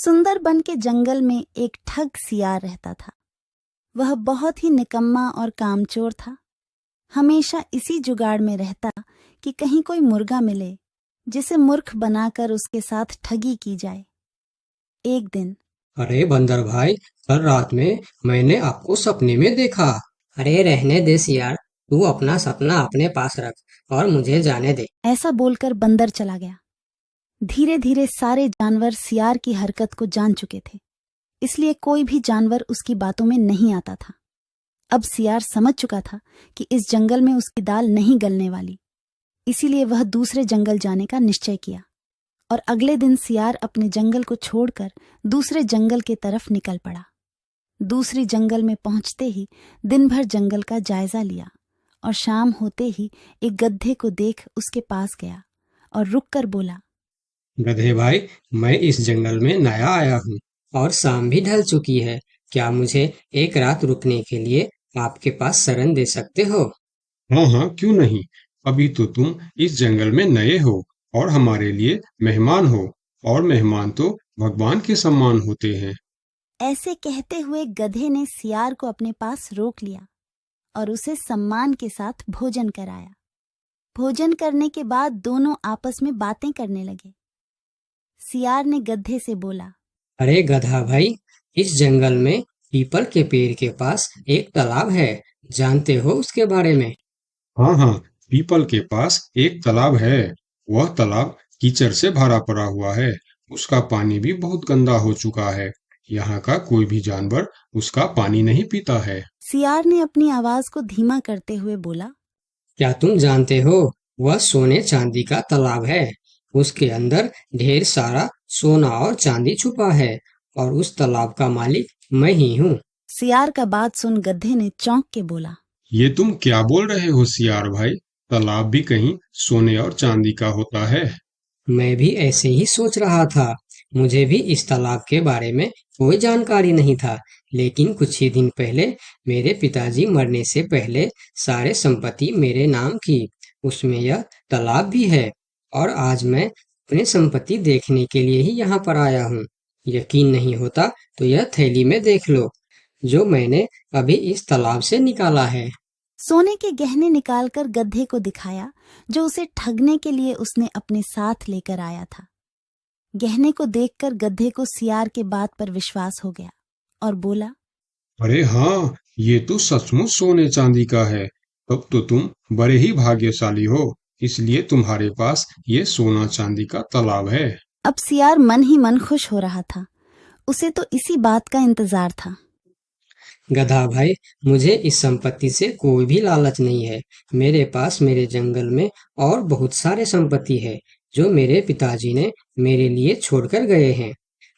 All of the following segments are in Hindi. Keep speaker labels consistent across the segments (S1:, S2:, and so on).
S1: सुंदरबन के जंगल में एक ठग सियार रहता था। वह बहुत ही निकम्मा और कामचोर था। हमेशा इसी जुगाड़ में रहता कि कहीं कोई मुर्गा मिले जिसे मूर्ख बनाकर उसके साथ ठगी की जाए। एक दिन
S2: अरे बंदर भाई, कल रात में मैंने आपको सपने में देखा। अरे रहने दे सियार, तू अपना सपना अपने पास रख और मुझे जाने दे।
S1: ऐसा बोलकर बंदर चला गया। धीरे धीरे सारे जानवर सियार की हरकत को जान चुके थे, इसलिए कोई भी जानवर उसकी बातों में नहीं आता था। अब सियार समझ चुका था कि इस जंगल में उसकी दाल नहीं गलने वाली, इसीलिए वह दूसरे जंगल जाने का निश्चय किया और अगले दिन सियार अपने जंगल को छोड़कर दूसरे जंगल के तरफ निकल पड़ा। दूसरी जंगल में पहुंचते ही दिन भर जंगल का जायजा लिया और शाम होते ही एक गधे को देख उसके पास गया और रुककर बोला,
S2: गधे भाई, मैं इस जंगल में नया आया हूँ और शाम भी ढल चुकी है। क्या मुझे एक रात रुकने के लिए आपके पास शरण दे सकते हो?
S3: हाँ हाँ, क्यों नहीं। अभी तो तुम इस जंगल में नए हो और हमारे लिए मेहमान हो, और मेहमान तो भगवान के समान होते हैं।
S1: ऐसे कहते हुए गधे ने सियार को अपने पास रोक लिया और उसे सम्मान के साथ भोजन कराया। भोजन करने के बाद दोनों आपस में बातें करने लगे। सियार ने गधे से बोला,
S2: अरे गधा भाई, इस जंगल में पीपल के पेड़ के पास एक तालाब है, जानते हो उसके बारे में?
S3: हाँ हाँ, पीपल के पास एक तालाब है। वह तालाब कीचड़ से भरा पड़ा हुआ है। उसका पानी भी बहुत गंदा हो चुका है। यहाँ का कोई भी जानवर उसका पानी नहीं पीता है।
S1: सियार ने अपनी आवाज को धीमा करते हुए बोला,
S2: क्या तुम जानते हो, वह सोने चांदी का तालाब है। उसके अंदर ढेर सारा सोना और चांदी छुपा है और उस तालाब का मालिक मैं ही हूँ।
S1: सियार का बात सुन गधे ने चौंक के बोला,
S3: ये तुम क्या बोल रहे हो सियार भाई? तालाब भी कहीं सोने और चांदी का होता है?
S2: मैं भी ऐसे ही सोच रहा था। मुझे भी इस तालाब के बारे में कोई जानकारी नहीं था, लेकिन कुछ ही दिन पहले मेरे पिताजी मरने से पहले सारे संपत्ति मेरे नाम की। उसमें यह तालाब भी है और आज मैं अपनी संपत्ति देखने के लिए ही यहाँ पर आया हूँ। यकीन नहीं होता तो यह थैली में देख लो, जो मैंने अभी इस तालाब से निकाला है।
S1: सोने के गहने निकालकर गधे को दिखाया, जो उसे ठगने के लिए उसने अपने साथ लेकर आया था। गहने को देखकर गधे को सियार के बात पर विश्वास हो गया और बोला,
S3: अरे हाँ, ये तो सचमुच सोने चांदी का है। तब तो तुम बड़े ही भाग्यशाली हो, इसलिए तुम्हारे पास ये सोना चांदी का तालाब है।
S1: अब सियार मन ही मन खुश हो रहा था। उसे तो इसी बात का इंतजार था।
S2: गधा भाई, मुझे इस संपत्ति से कोई भी लालच नहीं है। मेरे पास मेरे जंगल में और बहुत सारे संपत्ति है, जो मेरे पिताजी ने मेरे लिए छोड़कर गए हैं।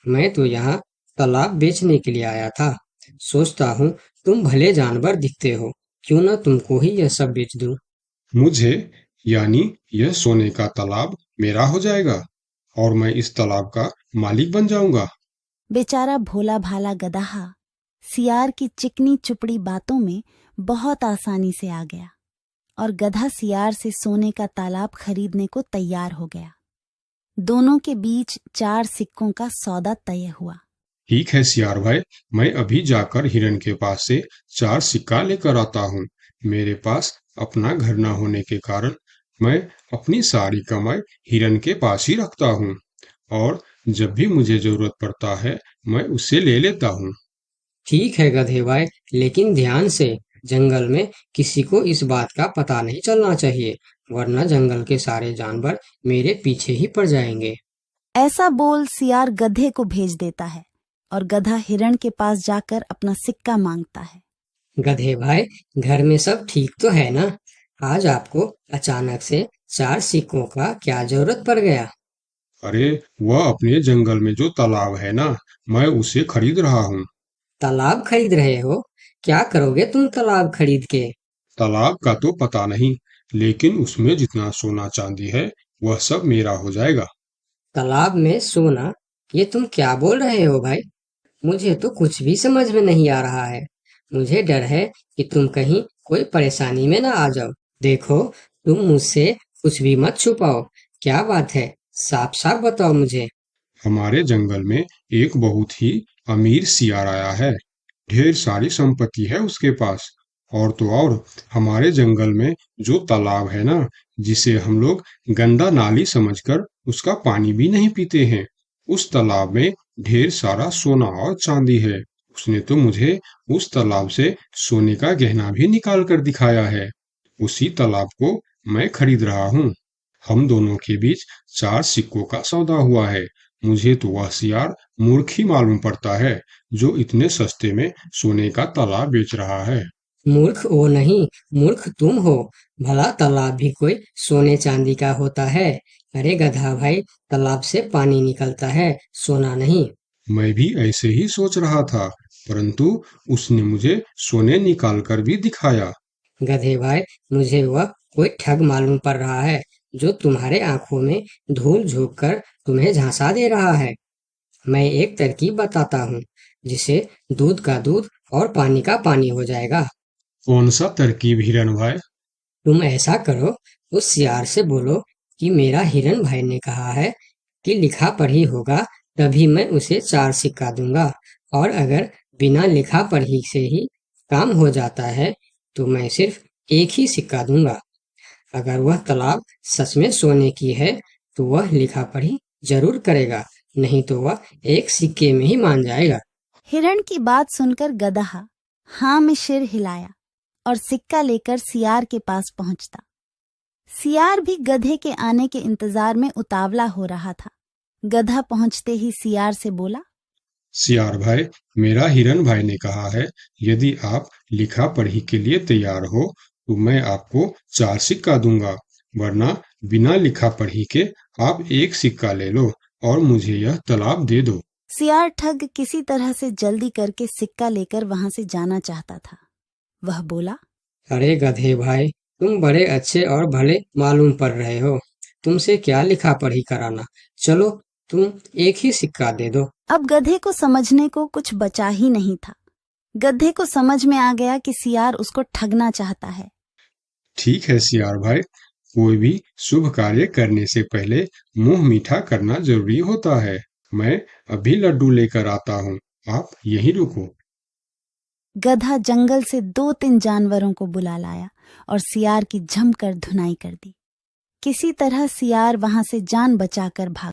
S2: मैं तो यहाँ तालाब बेचने के लिए आया था। सोचता हूँ तुम भले जानवर दिखते हो, क्यों ना तुमको ही यह सब बेच दूं।
S3: मुझे, यानी यह सोने का तालाब मेरा हो जाएगा और मैं इस तालाब का मालिक बन जाऊंगा।
S1: बेचारा भोला भाला गदहा सियार की चिकनी चुपड़ी बातों में बहुत आसानी से आ गया और गधा सियार से सोने का तालाब खरीदने को तैयार हो गया। दोनों के बीच 4 सिक्कों का सौदा तय हुआ।
S3: ठीक है सियार भाई, मैं अभी जाकर हिरन के पास से 4 सिक्का लेकर आता हूँ। मेरे पास अपना घर न होने के कारण मैं अपनी सारी कमाई हिरन के पास ही रखता हूँ, और जब भी मुझे जरूरत पड़ता है मैं उससे ले लेता हूँ।
S2: ठीक है गधे भाई, लेकिन ध्यान से, जंगल में किसी को इस बात का पता नहीं चलना चाहिए, वरना जंगल के सारे जानवर मेरे पीछे ही पड़ जाएंगे।
S1: ऐसा बोल सियार गधे को भेज देता है और गधा हिरण के पास जाकर अपना सिक्का मांगता है।
S2: गधे भाई, घर में सब ठीक तो है ना? आज आपको अचानक से 4 सिक्कों का क्या जरूरत पड़ गया?
S3: अरे, वह अपने जंगल में जो तालाब है ना, मैं उसे खरीद रहा हूँ।
S2: तालाब खरीद रहे हो? क्या करोगे तुम तालाब खरीद के?
S3: तालाब का तो पता नहीं, लेकिन उसमें जितना सोना चांदी है वह सब मेरा हो जाएगा।
S2: तालाब में सोना? ये तुम क्या बोल रहे हो भाई? मुझे तो कुछ भी समझ में नहीं आ रहा है। मुझे डर है कि तुम कहीं कोई परेशानी में ना आ जाओ। देखो, तुम मुझसे कुछ भी मत छुपाओ। क्या बात है? साफ साफ बताओ मुझे।
S3: हमारे जंगल में एक बहुत ही अमीर सियार आया है। ढेर सारी संपत्ति है उसके पास। और तो और हमारे जंगल में जो तालाब है ना, जिसे हम लोग गंदा नाली समझकर उसका पानी भी नहीं पीते हैं, उस तालाब में ढेर सारा सोना और चांदी है। उसने तो मुझे उस तालाब से सोने का गहना भी निकाल कर दिखाया है। उसी तालाब को मैं खरीद रहा हूँ। हम दोनों के बीच 4 सिक्कों का सौदा हुआ है। मुझे तो वह सियार मूर्ख ही मालूम पड़ता है, जो इतने सस्ते में सोने का तालाब बेच रहा है।
S2: मूर्ख वो नहीं, मूर्ख तुम हो। भला तालाब भी कोई सोने चांदी का होता है? अरे गधा भाई, तालाब से पानी निकलता है, सोना नहीं।
S3: मैं भी ऐसे ही सोच रहा था, परंतु उसने मुझे सोने निकाल कर भी दिखाया।
S2: गधे भाई, मुझे वह कोई ठग मालूम पड़ रहा है, जो तुम्हारे आंखों में धूल झोंक कर तुम्हें झांसा दे रहा है। मैं एक तरकीब बताता हूँ, जिसे दूध का दूध और पानी का पानी हो जाएगा।
S3: कौन सा तरकीब हिरन भाई?
S2: तुम ऐसा करो, उस सियार से बोलो कि मेरा हिरन भाई ने कहा है कि लिखा पढ़ी होगा तभी मैं उसे 4 सिक्का दूंगा, और अगर बिना लिखा पढ़ी से ही काम हो जाता है तो मैं सिर्फ एक ही सिक्का दूंगा। अगर वह तालाब सच में सोने की है तो वह लिखा पढ़ी जरूर करेगा, नहीं तो वह एक सिक्के में ही मान जाएगा।
S1: हिरण की बात सुनकर गधा हाँ में सिर हिलाया और सिक्का लेकर सियार के पास पहुंचता। सियार भी गधे के आने के इंतजार में उतावला हो रहा था। गधा पहुंचते ही सियार से बोला,
S3: सियार भाई, मेरा हिरन भाई ने कहा है, यदि आप लिखा पढ़ी के लिए तैयार हो तो मैं आपको 4 सिक्का दूंगा, वरना बिना लिखा पढ़ी के आप एक सिक्का ले लो और मुझे यह तालाब दे दो।
S1: सियार ठग किसी तरह से जल्दी करके सिक्का लेकर वहां से जाना चाहता था। वह बोला,
S2: अरे गधे भाई, तुम बड़े अच्छे और भले मालूम पड़ रहे हो, तुमसे क्या लिखा पढ़ी कराना। चलो, तुम एक ही सिक्का दे दो।
S1: अब गधे को समझने को कुछ बचा ही नहीं था। गधे को समझ में आ गया कि सियार उसको ठगना चाहता है।
S3: ठीक है सियार भाई, कोई भी शुभ कार्य करने से पहले मुंह मीठा करना जरूरी होता है। मैं अभी लड्डू लेकर आता हूँ, आप यहीं रुको।
S1: गधा जंगल से 2-3 जानवरों को बुला लाया और सियार की जमकर धुनाई कर दी। किसी तरह सियार वहां से जान बचाकर भाग